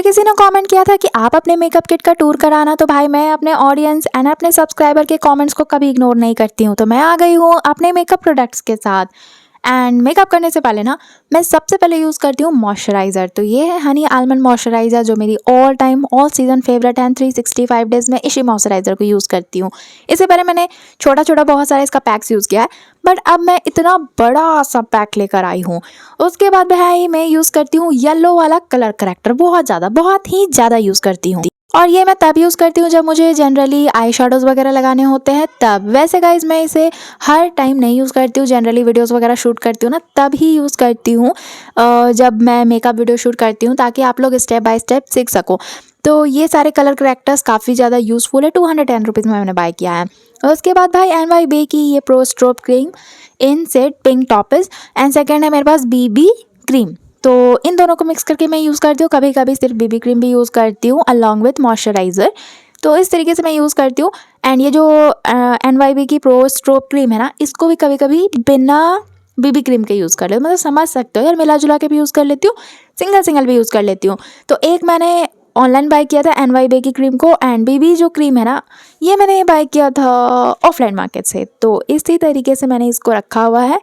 मुझे किसी ने कमेंट किया था कि आप अपने मेकअप किट का टूर कराना, तो भाई मैं अपने ऑडियंस एंड अपने सब्सक्राइबर के कमेंट्स को कभी इग्नोर नहीं करती हूँ। तो मैं आ गई हूँ अपने मेकअप प्रोडक्ट्स के साथ। एंड मेकअप करने से पहले ना मैं सबसे पहले यूज़ करती हूँ मॉइस्चराइज़र। तो ये है हनी आलमंड मॉइस्चराइज़र, जो मेरी all time all season favourite है। 365 डेज़ में इसी मॉइस्चराइज़र को यूज़ करती हूँ। इससे पहले मैंने छोटा छोटा बहुत सारा इसका पैक्स यूज़ किया है, बट अब मैं इतना बड़ा सा पैक लेकर आई हूँ। उसके बाद भाई मैं यूज़ करती हूँ येलो वाला कलर करेक्टर, बहुत ही ज़्यादा यूज़ करती हूँ। और ये मैं तब यूज़ करती हूँ जब मुझे जनरली आई शेडोज़ वगैरह लगाने होते हैं तब। वैसे गाइज मैं इसे हर टाइम नहीं यूज़ करती हूँ, जनरली वीडियोस वगैरह शूट करती हूँ ना तब ही यूज़ करती हूँ, जब मैं मेकअप वीडियो शूट करती हूँ, ताकि आप लोग स्टेप बाय स्टेप सीख सको। तो ये सारे कलर करेक्टर्स काफ़ी ज़्यादा यूज़फुल है। 210 रुपीज़ में मैंने बाय किया है। और उसके बाद भाई NYB की ये pro strobe cream in set pink टॉपिस, एंड सेकेंड है मेरे पास BB क्रीम। तो इन दोनों को मिक्स करके मैं यूज़ करती हूँ। कभी कभी सिर्फ BB क्रीम भी यूज़ करती हूँ अलॉन्ग विथ मॉइस्चराइज़र। तो इस तरीके से मैं यूज़ करती हूँ। एंड ये जो NYB की प्रो स्ट्रोब क्रीम है ना, इसको भी कभी कभी बिना BB क्रीम के यूज़ कर लेती हूँ, मतलब समझ सकते हो यार, मिला जुला के भी यूज़ कर लेती हूँ, सिंगल सिंगल भी यूज़ कर लेती हूँ। तो एक मैंने ऑनलाइन बाय किया था NYB की क्रीम को, एंड BB जो क्रीम है ना, ये मैंने बाय किया था ऑफलाइन मार्केट से। तो इसी तरीके से मैंने इसको रखा हुआ है।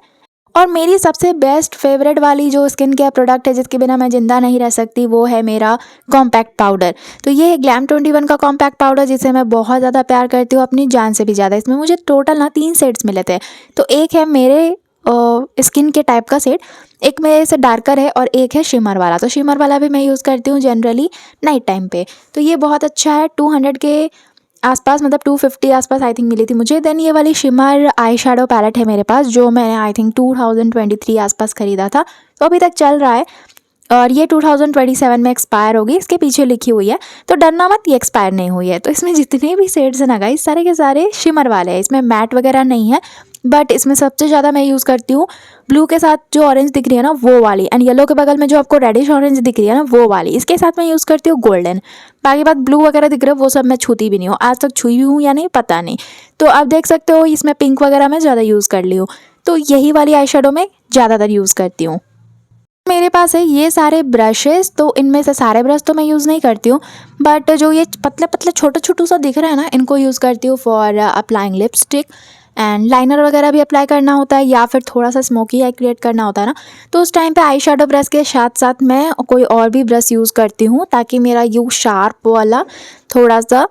और मेरी सबसे बेस्ट फेवरेट वाली जो स्किन केयर प्रोडक्ट है, जिसके बिना मैं ज़िंदा नहीं रह सकती, वो है मेरा कॉम्पैक्ट पाउडर। तो ये है ग्लैम 21 का कॉम्पैक्ट पाउडर, जिसे मैं बहुत ज़्यादा प्यार करती हूँ, अपनी जान से भी ज़्यादा। इसमें मुझे टोटल ना 3 सेट्स मिले थे। तो एक है मेरे स्किन के टाइप का सेट, एक मेरे से डार्कर है, और एक है शिमर वाला। तो शिमर वाला भी मैं यूज़ करती हूँ जनरली नाइट टाइम पे। तो ये बहुत अच्छा है। 200 के आसपास, मतलब 250 आसपास आई थिंक मिली थी मुझे। देन ये वाली शिमर आई शेडो पैलेट है मेरे पास, जो मैंने आई थिंक 2023 आसपास ख़रीदा था, तो अभी तक चल रहा है। और ये 2027 में एक्सपायर होगी, इसके पीछे लिखी हुई है। तो डरना मत, ये एक्सपायर नहीं हुई है। तो इसमें जितने भी शेड्स हैं ना गाइस, सारे के सारे शिमर वाले हैं। इसमें मैट वगैरह नहीं है, बट इसमें सबसे ज़्यादा मैं यूज़ करती हूँ ब्लू के साथ जो ऑरेंज दिख रही है ना, वो वाली, एंड येलो के बगल में जो आपको रेडिश ऑरेंज दिख रही है ना, वो वाली। इसके साथ मैं यूज़ करती हूँ गोल्डन। बाकी बात ब्लू वगैरह दिख रहा है, वो सब मैं छूती भी नहीं हूँ, आज तक छुई हूँ या नहीं पता नहीं। तो आप देख सकते हो इसमें पिंक वगैरह मैं ज़्यादा यूज़ कर ली हूँ। तो यही वाली आई शेडो में ज़्यादातर यूज़ करती हूँ। मेरे पास है ये सारे ब्रशेस, तो इनमें से सारे ब्रश तो मैं यूज़ नहीं करती हूँ, बट जो ये पतले पतले छोटे छोटू सा दिख रहा है ना, इनको यूज़ करती हूँ for applying lipstick. And liner वगैरह भी अप्लाई करना होता है, या फिर थोड़ा सा स्मोकी आई क्रिएट करना होता है ना, तो उस टाइम पे आई शेडो ब्रश के साथ साथ मैं कोई और भी ब्रश यूज़ करती हूँ, ताकि मेरा यू शार्प वाला थोड़ा सा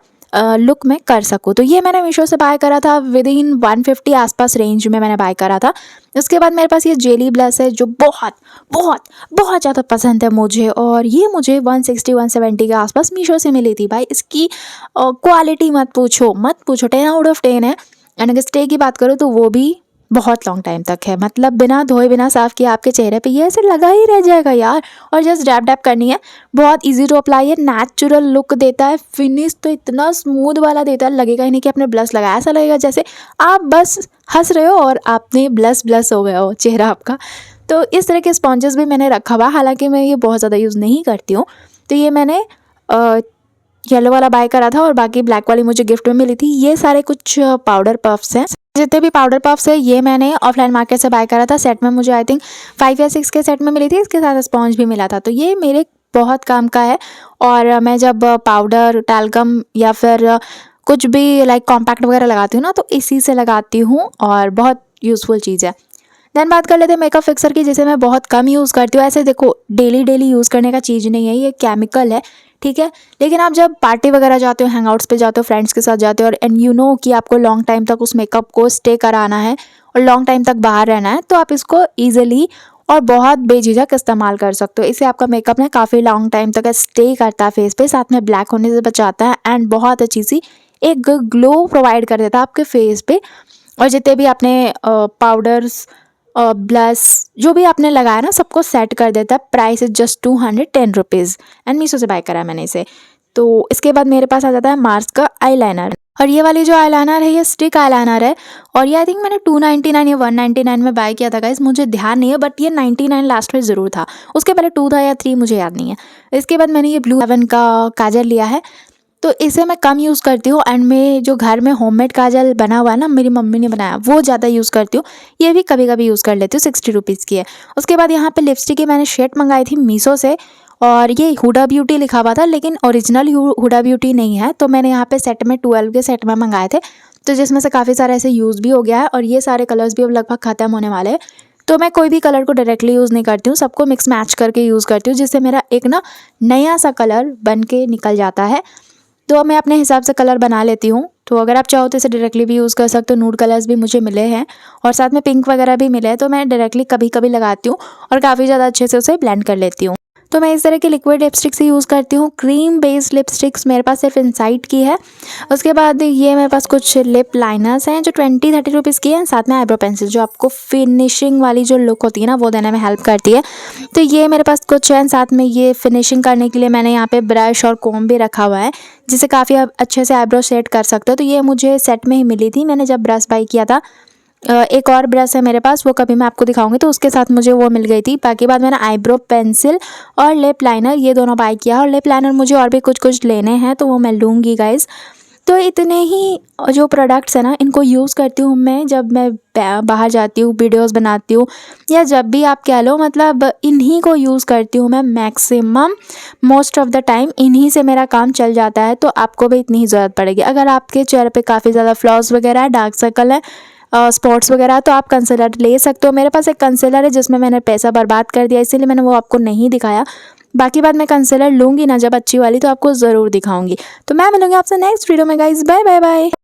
लुक में कर सकूँ। तो ये मैंने मीशो से बाय करा था, विद इन 150 आसपास रेंज में मैंने बाय करा था। उसके बाद मेरे पास ये जेली ब्लश है, जो बहुत बहुत बहुत ज़्यादा पसंद है मुझे, और ये मुझे 160-170 के आसपास मीशो से मिली थी। भाई इसकी क्वालिटी मत पूछो 10 आउट ऑफ 10 है। एंड अगर स्टे की बात करूँ तो वो भी बहुत लॉन्ग टाइम तक है, मतलब बिना धोए बिना साफ़ किए आपके चेहरे पे ये ऐसे लगा ही रह जाएगा यार। और जस्ट डैप डैप करनी है, बहुत इजी टू अप्लाई है, नेचुरल लुक देता है, फिनिश तो इतना स्मूथ वाला देता है, लगेगा ही नहीं कि आपने ब्लश लगाया। ऐसा लगेगा जैसे आप बस हंस रहे हो और आपने ब्लश हो गया हो चेहरा आपका। तो इस तरह के स्पॉन्जेस भी मैंने रखा हुआ, हालांकि मैं ये बहुत ज़्यादा यूज़ नहीं करती हूँ। तो ये मैंने येलो वाला बाय करा था, और बाकी ब्लैक वाली मुझे गिफ्ट में मिली थी। ये सारे कुछ पाउडर पफ्स हैं, जितने भी पाउडर पफ्स है ये मैंने ऑफलाइन मार्केट से बाय करा था। सेट में मुझे आई थिंक 5 या 6 के सेट में मिली थी, इसके साथ स्पॉन्ज भी मिला था। तो ये मेरे बहुत काम का है, और मैं जब पाउडर टैल्कम या फिर कुछ भी लाइक कॉम्पैक्ट वगैरह लगाती हूँ ना, तो इसी से लगाती हूँ, और बहुत यूज़फुल चीज़ है। देन बात कर लेते हैं मेकअप फिक्सर की, जिसे मैं बहुत कम यूज़ करती हूँ। ऐसे देखो डेली यूज़ करने का चीज़ नहीं है, ये केमिकल है, ठीक है। लेकिन आप जब पार्टी वगैरह जाते हो, हैंगआउट्स पे जाते हो, फ्रेंड्स के साथ जाते हो, और एंड यू नो कि आपको लॉन्ग टाइम तक उस मेकअप को स्टे कराना है और लॉन्ग टाइम तक बाहर रहना है, तो आप इसको ईजिली और बहुत बेझिझक इस्तेमाल कर सकते हो। इससे आपका मेकअप ना काफ़ी लॉन्ग टाइम तक स्टे करता है फेस पे, साथ में ब्लैक होने से बचाता है, एंड बहुत अच्छी सी एक ग्लो प्रोवाइड कर देता है आपके फेस पे। और जितने भी आपने पाउडर्स ब्लश जो भी आपने लगाया ना, सबको सेट कर देता है। Price is just 210 rupees, and Meesho से बाय करा है मैंने इसे। तो इसके बाद मेरे पास आ जाता है मार्स का आईलाइनर, और ये वाली जो आईलाइनर है ये स्टिक आईलाइनर है, और ये आई थिंक मैंने 299 या 199 में बाय किया था गाइस, मुझे ध्यान नहीं है, बट ये 99 लास्ट में ज़रूर था। उसके पहले 2 था या 3, मुझे याद नहीं है। इसके बाद मैंने ये ब्लू हेवन का काजल लिया है, तो इसे मैं कम यूज़ करती हूँ, एंड मैं जो घर में होममेड काजल बना हुआ है ना, मेरी मम्मी ने बनाया, वो ज़्यादा यूज़ करती हूँ। ये भी कभी कभी यूज़ कर लेती हूँ, 60 रुपीज़ की है। उसके बाद यहाँ पे लिपस्टिक की मैंने शेड मंगाई थी मीशो से, और ये हुडा ब्यूटी लिखा हुआ था लेकिन ओरिजिनल हुडा ब्यूटी नहीं है। तो मैंने यहाँ पे सेट में 12 के सेट में मंगाए थे, तो जिसमें से काफ़ी सारा ऐसे यूज़ भी हो गया है और ये सारे कलर्स भी अब लगभग ख़त्म होने वाले हैं। तो मैं कोई भी कलर को डायरेक्टली यूज़ नहीं करती हूँ, सबको मिक्स मैच करके यूज़ करती हूँ, जिससे मेरा एक ना नया सा कलर बन के निकल जाता है। तो मैं अपने हिसाब से कलर बना लेती हूँ। तो अगर आप चाहो तो इसे डायरेक्टली भी यूज़ कर सकते हो। नूड कलर्स भी मुझे मिले हैं और साथ में पिंक वगैरह भी मिले हैं, तो मैं डायरेक्टली कभी कभी लगाती हूँ और काफ़ी ज़्यादा अच्छे से उसे ब्लेंड कर लेती हूँ। तो मैं इस तरह की लिक्विड लिपस्टिक से यूज़ करती हूँ। क्रीम बेस्ड लिपस्टिक्स मेरे पास सिर्फ इनसाइट की है। उसके बाद ये मेरे पास कुछ लिप लाइनर्स हैं जो 20-30 रुपीज़ की हैं, साथ में आईब्रो पेंसिल जो आपको फिनिशिंग वाली जो लुक होती है ना वो देने में हेल्प करती है। तो ये मेरे पास कुछ है, साथ में ये फिनिशिंग करने के लिए मैंने यहाँ पे ब्रश और कोम भी रखा हुआ है, जिससे काफ़ी अच्छे से आईब्रो सेट कर सकते हो। तो ये मुझे सेट में ही मिली थी, मैंने जब ब्रश बाई किया था। एक और ब्रश है मेरे पास, वो कभी मैं आपको दिखाऊंगी, तो उसके साथ मुझे वो मिल गई थी। बाकी बाद मैंने आईब्रो पेंसिल और लिप लाइनर ये दोनों बाय किया, और लिप लाइनर मुझे और भी कुछ लेने हैं तो वो मैं लूँगी गाइज़। तो इतने ही जो प्रोडक्ट्स हैं ना, इनको यूज़ करती हूँ मैं जब मैं बाहर जाती हूँ, वीडियोस बनाती हूँ, या जब भी आप कह लो, मतलब इन्हीं को यूज़ करती हूँ मैं maximum. Most of the time इन्हीं से मेरा काम चल जाता है। तो आपको भी इतनी ही ज़रूरत पड़ेगी। अगर आपके चेहरे पे काफ़ी ज़्यादा फ्लॉज वगैरह है, डार्क सर्कल है, स्पॉट्स वगैरह, तो आप कंसीलर ले सकते हो। मेरे पास एक कंसीलर है जिसमें मैंने पैसा बर्बाद कर दिया, इसीलिए मैंने वो आपको नहीं दिखाया। बाकी बात मैं कंसीलर लूँगी ना जब अच्छी वाली, तो आपको ज़रूर दिखाऊंगी। तो मैं मिलूँगी आपसे नेक्स्ट वीडियो में गाइज़। Bye bye bye.